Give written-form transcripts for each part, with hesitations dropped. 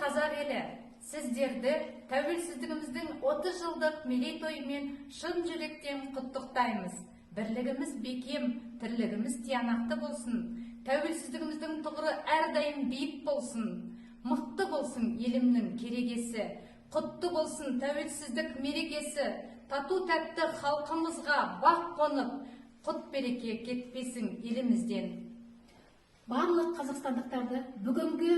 қазақ елі, сіздерді тәуелсіздігіміздің 30 жылдық мерейтойымен шын жүректен құттықтаймыз. Бірлігіміз бекем, тірлігіміз тиянақты болсын. Тәуелсіздігіміздің тұғыры әрдайым биік болсын. Мықты болсын елімнің керегесі. Құтты болсын тәуелсіздік мерекесі. Тату тәтті халқымызға бақ қонып, құт береке кетпесін елімізден. Барлық қазақстандықтарды бүгінгі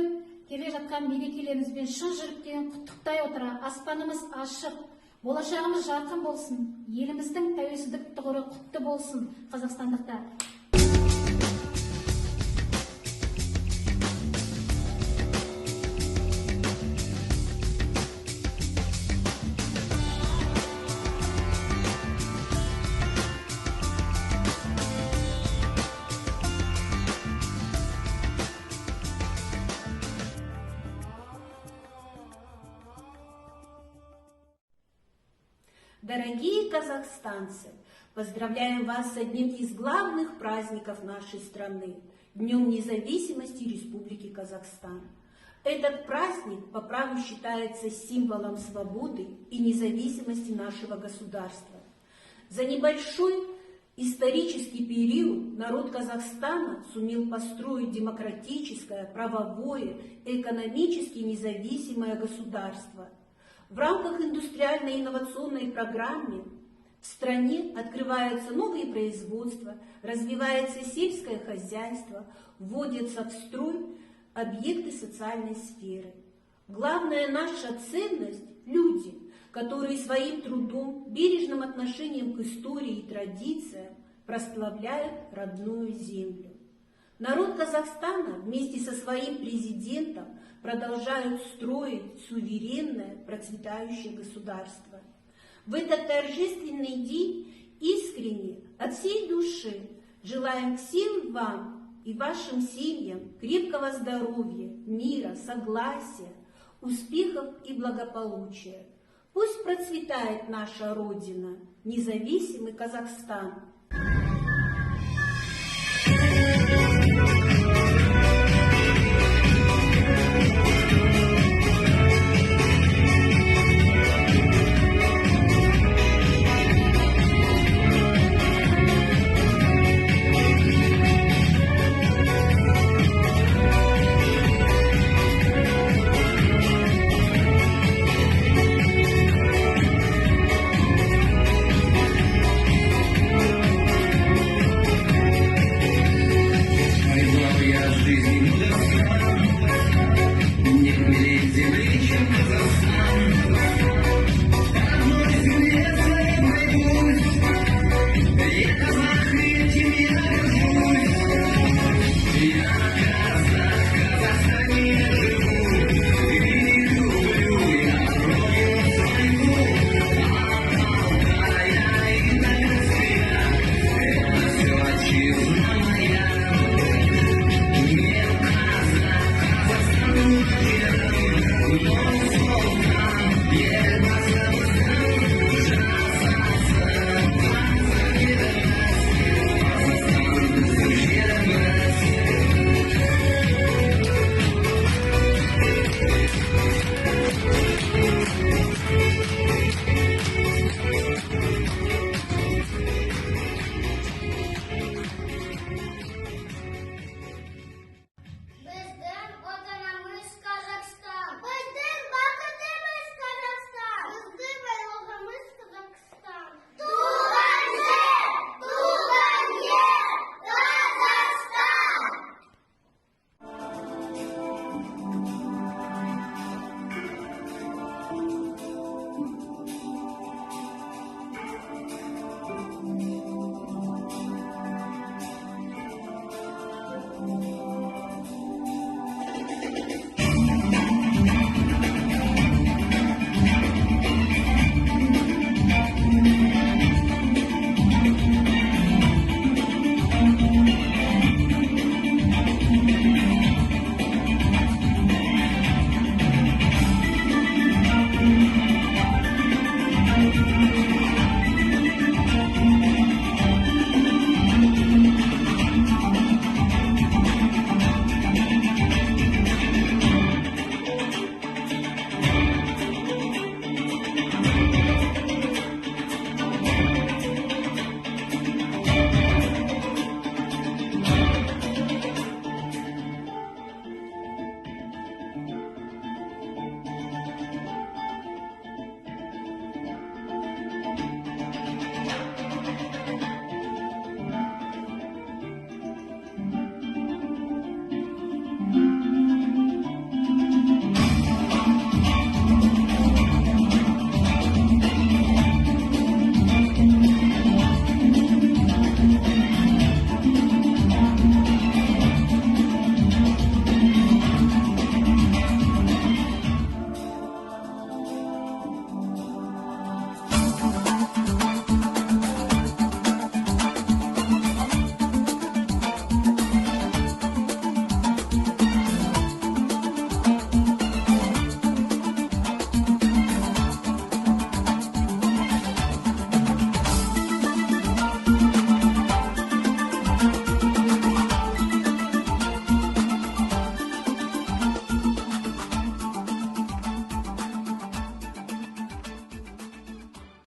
келе жатқан мерекелерімізбен шын жүректен құттықтай отыра, аспанымыз ашық, болашағымыз жарқын болсын, еліміздің тәуелсіздік тұғыры құтты болсын, қазақстандықтар. Дорогие казахстанцы, поздравляем вас с одним из главных праздников нашей страны – Днем независимости Республики Казахстан. Этот праздник по праву считается символом свободы и независимости нашего государства. За небольшой исторический период народ Казахстана сумел построить демократическое, правовое, экономически независимое государство. В рамках индустриально-инновационной программы в стране открываются новые производства, развивается сельское хозяйство, вводятся в строй объекты социальной сферы. Главная наша ценность – люди, которые своим трудом, бережным отношением к истории и традициям прославляют родную землю. Народ Казахстана вместе со своим президентом продолжают строить суверенное, процветающее государство. В этот торжественный день искренне, от всей души, желаем всем вам и вашим семьям крепкого здоровья, мира, согласия, успехов и благополучия. Пусть процветает наша Родина, независимый Казахстан.